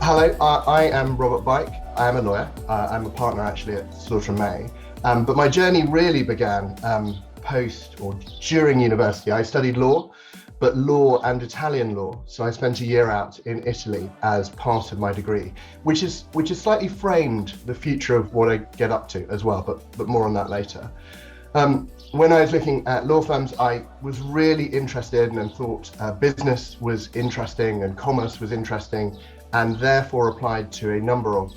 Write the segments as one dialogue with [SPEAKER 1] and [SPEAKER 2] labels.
[SPEAKER 1] Hello, I am Robert Bike. I am a lawyer. I'm a partner actually at Slaughter and May. But my journey really began post or during university. I studied law, but law and Italian law. So I spent a year out in Italy as part of my degree, which is slightly framed the future of what I get up to as well, but more on that later. When I was looking at law firms, I was really interested and thought business was interesting and commerce was interesting, and therefore applied to a number of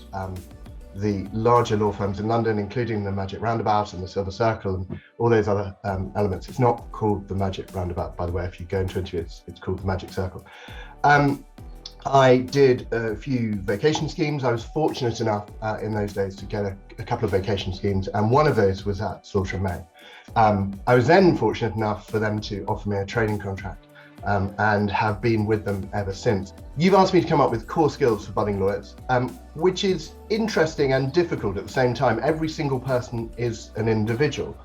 [SPEAKER 1] the larger law firms in London, including the Magic Roundabout and the Silver Circle and all those other elements. It's not called the Magic Roundabout, by the way. If you go into it, it's called the Magic Circle. I did a few vacation schemes. I was fortunate enough in those days to get a couple of vacation schemes, and one of those was at Slaughter and May. I was then fortunate enough for them to offer me a training contract and have been with them ever since. You've asked me to come up with core skills for budding lawyers, which is interesting and difficult at the same time. Every single person is an individual,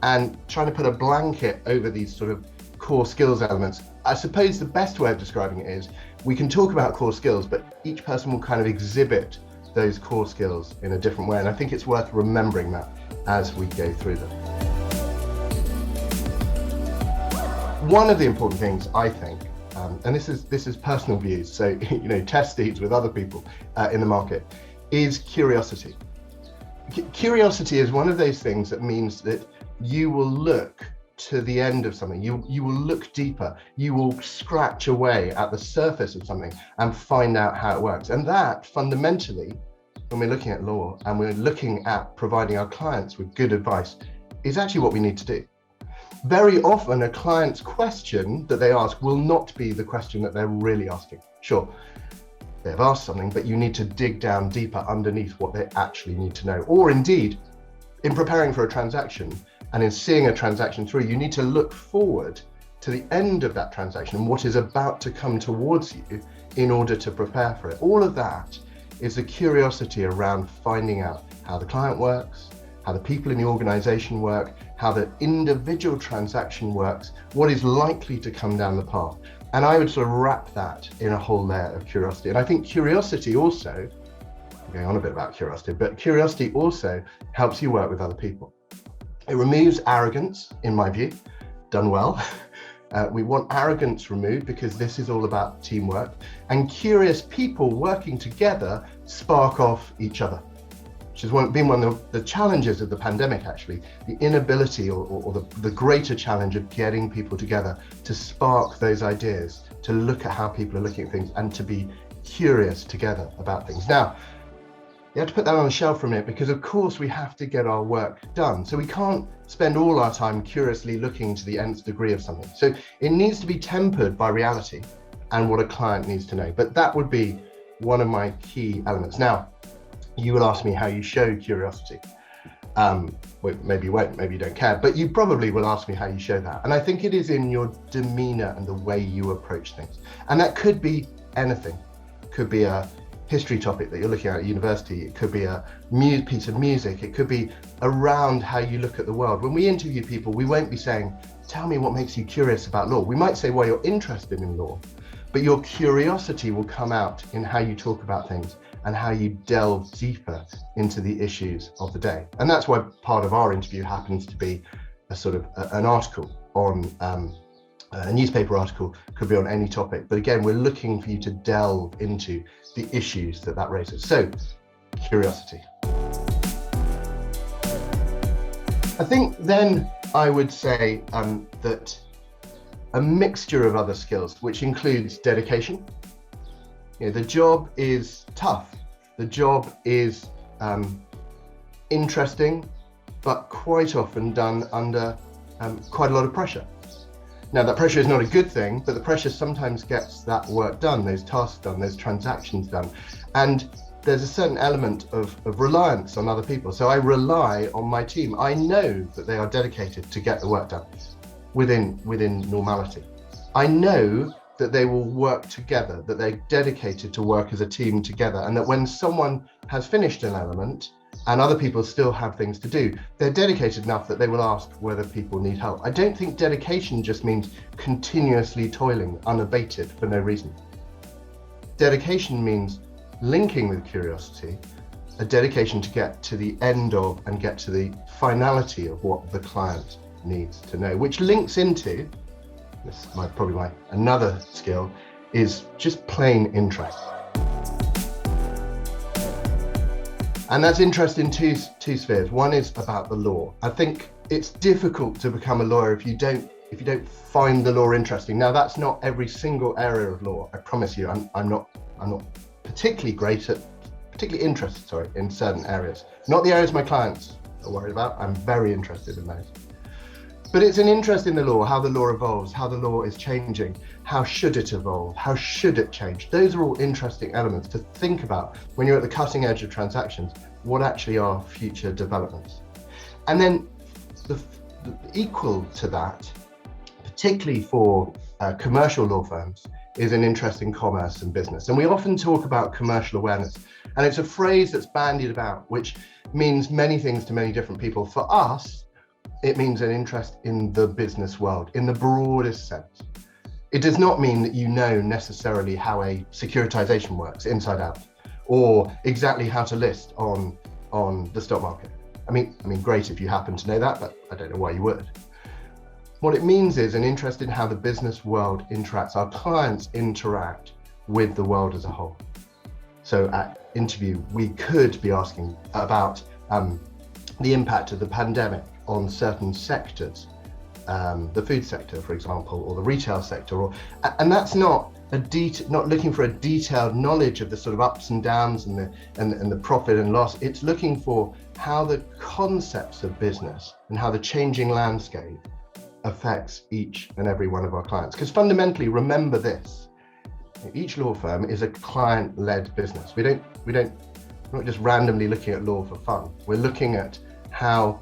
[SPEAKER 1] and trying to put a blanket over these sort of core skills elements, I suppose the best way of describing it is we can talk about core skills, but each person will kind of exhibit those core skills in a different way. And I think it's worth remembering that as we go through them. One of the important things I think, and this is personal views, so test these with other people in the market, is curiosity. Curiosity is one of those things that means that you will look to the end of something. You will look deeper. You will scratch away at the surface of something and find out how it works. And that fundamentally, when we're looking at law and we're looking at providing our clients with good advice, is actually what we need to do. Very often a client's question that they ask will not be the question that they're really asking. Sure, they've asked something, but you need to dig down deeper underneath what they actually need to know. Or indeed, in preparing for a transaction and in seeing a transaction through, you need to look forward to the end of that transaction and what is about to come towards you in order to prepare for it. All of that is a curiosity around finding out how the client works, how the people in the organization work, how the individual transaction works, what is likely to come down the path. And I would sort of wrap that in a whole layer of curiosity. And I think curiosity also, I'm going on a bit about curiosity, but curiosity also helps you work with other people. It removes arrogance, in my view, done well. We want arrogance removed because this is all about teamwork, and curious people working together spark off each other, which has been one of the challenges of the pandemic, actually, the inability or the greater challenge of getting people together to spark those ideas, to look at how people are looking at things and to be curious together about things. Now, you have to put that on the shelf for a minute because of course we have to get our work done. So we can't spend all our time curiously looking to the nth degree of something. So it needs to be tempered by reality and what a client needs to know. But that would be one of my key elements. Now, you will ask me how you show curiosity. Well, maybe you won't, maybe you don't care, but you probably will ask me how you show that. And I think it is in your demeanor and the way you approach things. And that could be anything. It could be a history topic that you're looking at university. It could be a piece of music. It could be around how you look at the world. When we interview people, we won't be saying, tell me what makes you curious about law. We might say why you're interested in law, but your curiosity will come out in how you talk about things and how you delve deeper into the issues of the day. And that's why part of our interview happens to be a sort of an article on a newspaper article, could be on any topic. But again, we're looking for you to delve into the issues that raises. So, curiosity. I think then I would say that a mixture of other skills, which includes dedication. The job is tough. The job is interesting, but quite often done under quite a lot of pressure. Now, that pressure is not a good thing, but the pressure sometimes gets that work done, those tasks done, those transactions done. And there's a certain element of reliance on other people. So I rely on my team. I know that they are dedicated to get the work done within normality. I know that they will work together, that they're dedicated to work as a team together, and that when someone has finished an element and other people still have things to do, they're dedicated enough that they will ask whether people need help. I don't think dedication just means continuously toiling unabated for no reason. Dedication means linking with curiosity, a dedication to get to the end of and get to the finality of what the client needs to know, which links into, this is probably my another skill, is just plain interest. And that's interest in two spheres. One is about the law. I think it's difficult to become a lawyer if you don't find the law interesting. Now, that's not every single area of law. I promise you, I'm not particularly interested in certain areas. Not the areas my clients are worried about. I'm very interested in those. But it's an interest in the law, how the law evolves, how the law is changing, how should it evolve, how should it change? Those are all interesting elements to think about when you're at the cutting edge of transactions, what actually are future developments. And then the equal to that, particularly for commercial law firms, is an interest in commerce and business. And we often talk about commercial awareness, and it's a phrase that's bandied about, which means many things to many different people. For us, it means an interest in the business world, in the broadest sense. It does not mean that you know necessarily how a securitization works inside out, or exactly how to list on the stock market. I mean, great if you happen to know that, but I don't know why you would. What it means is an interest in how the business world interacts, our clients interact with the world as a whole. So at interview, we could be asking about the impact of the pandemic on certain sectors, the food sector, for example, or the retail sector, and that's not looking for a detailed knowledge of the sort of ups and downs and the profit and loss. It's looking for how the concepts of business and how the changing landscape affects each and every one of our clients. Because fundamentally, remember this: each law firm is a client-led business. We're not just randomly looking at law for fun. We're looking at how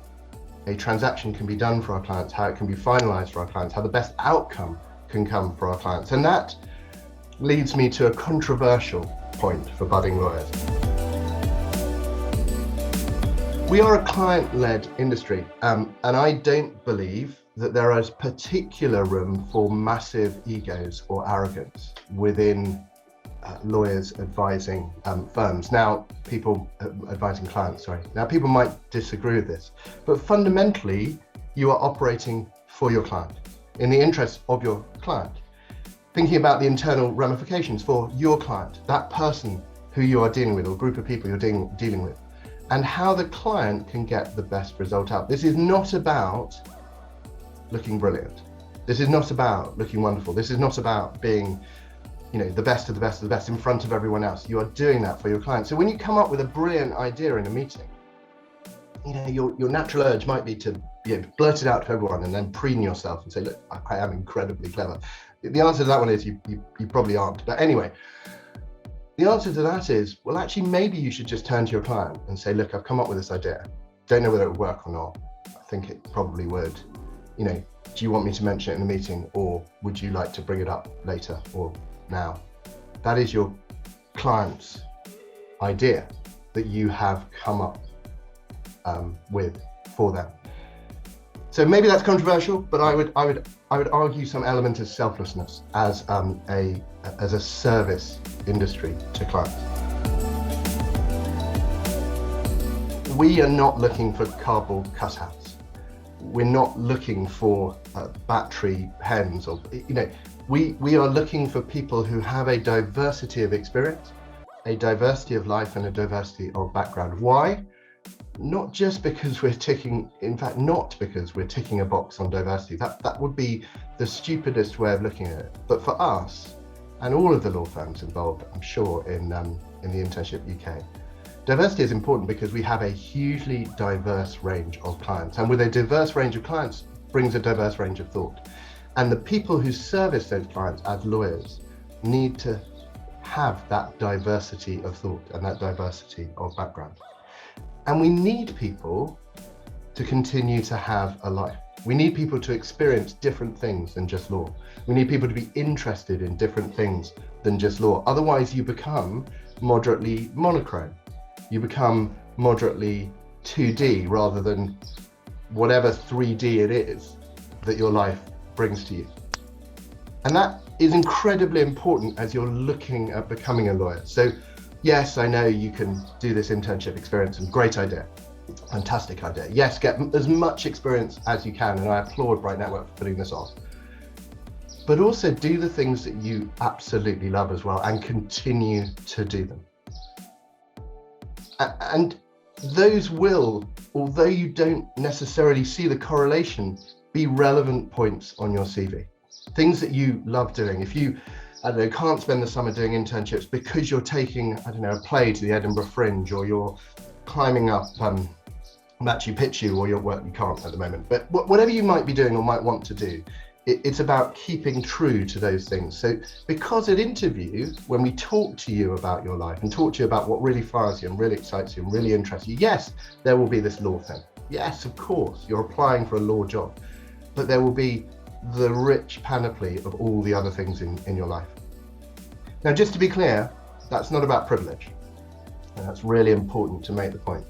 [SPEAKER 1] a transaction can be done for our clients, how it can be finalized for our clients, how the best outcome can come for our clients. And that leads me to a controversial point for budding lawyers. We are a client-led industry, and I don't believe that there is particular room for massive egos or arrogance within lawyers advising firms. Now, people advising clients, sorry. Now, people might disagree with this, but fundamentally, you are operating for your client, in the interest of your client, thinking about the internal ramifications for your client, that person who you are dealing with, or group of people you're dealing with, and how the client can get the best result out. This is not about looking brilliant. This is not about looking wonderful. This is not about being the best of the best of the best in front of everyone else. You are doing that for your client. So when you come up with a brilliant idea in a meeting, your natural urge might be to blurt it out to everyone and then preen yourself and say, look, I am incredibly clever. The answer to that one is you probably aren't. But anyway, the answer to that is, well, actually, maybe you should just turn to your client and say, look, I've come up with this idea. Don't know whether it would work or not. I think it probably would. Do you want me to mention it in the meeting, or would you like to bring it up later or now? That is your client's idea that you have come up with for them. So maybe that's controversial, but I would argue some element of selflessness as a service industry to clients. We are not looking for cardboard cutouts. We're not looking for battery pens, or we are looking for people who have a diversity of experience, a diversity of life, and a diversity of background. Why? Not just because we're ticking, in fact, not because we're ticking a box on diversity. That would be the stupidest way of looking at it. But for us, and all of the law firms involved, I'm sure, in the Internship UK, diversity is important because we have a hugely diverse range of clients. And with a diverse range of clients brings a diverse range of thought. And the people who service those clients as lawyers need to have that diversity of thought and that diversity of background. And we need people to continue to have a life. We need people to experience different things than just law. We need people to be interested in different things than just law. Otherwise, you become moderately monochrome. You become moderately 2D rather than whatever 3D it is that your life brings to you. And that is incredibly important as you're looking at becoming a lawyer. So, yes, I know you can do this internship experience, and great idea, fantastic idea. Yes, get as much experience as you can, and I applaud Bright Network for putting this on. But also do the things that you absolutely love as well, and continue to do them. And those will, although you don't necessarily see the correlation, be relevant points on your CV. Things that you love doing. If you, I don't know, can't spend the summer doing internships because you're taking, I don't know, a play to the Edinburgh Fringe, or you're climbing up Machu Picchu, or you can't at the moment, but whatever you might be doing or might want to do, it's about keeping true to those things. So because at interview, when we talk to you about your life and talk to you about what really fires you and really excites you and really interests you, yes, there will be this law thing. Yes, of course, you're applying for a law job, but there will be the rich panoply of all the other things in your life. Now, just to be clear, that's not about privilege. And that's really important to make the point.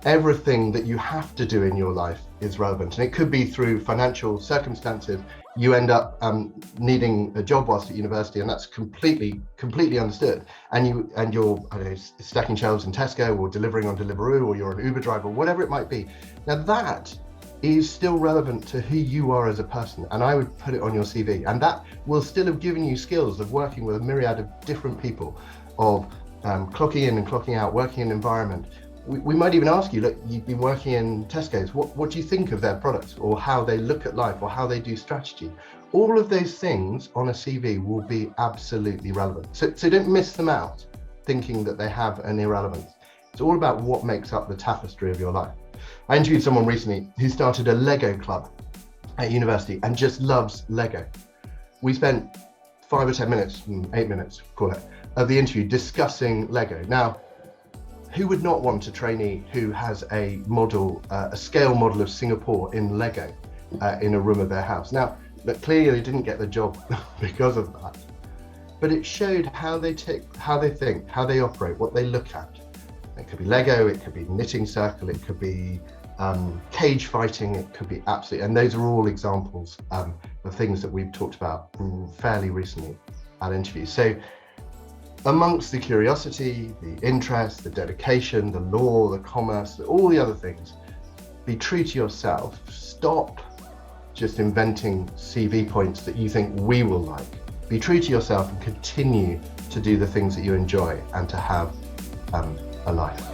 [SPEAKER 1] Everything that you have to do in your life is relevant, and it could be through financial circumstances. You end up needing a job whilst at university, and that's completely understood. And you're, I don't know, stacking shelves in Tesco, or delivering on Deliveroo, or you're an Uber driver, whatever it might be. Now that is still relevant to who you are as a person, and I would put it on your CV, and that will still have given you skills of working with a myriad of different people, of clocking in and clocking out, working in an environment. We might even ask you, look, you've been working in Tesco's, what do you think of their products, or how they look at life, or how they do strategy? All of those things on a CV will be absolutely relevant. So don't miss them out thinking that they have an irrelevance. It's all about what makes up the tapestry of your life. I interviewed someone recently who started a Lego club at university and just loves Lego. We spent 5 or 10 minutes, 8 minutes, call it, of the interview discussing Lego. Now, who would not want a trainee who has a model, a scale model of Singapore in Lego in a room of their house? Now, look, clearly they didn't get the job because of that, but it showed how they think, how they operate, what they look at. It could be Lego, it could be knitting circle, it could be cage fighting, it could be absolutely, and those are all examples of things that we've talked about fairly recently at interviews. So amongst the curiosity, the interest, the dedication, the law, the commerce, all the other things, be true to yourself. Stop just inventing CV points that you think we will like. Be true to yourself and continue to do the things that you enjoy and to have a life.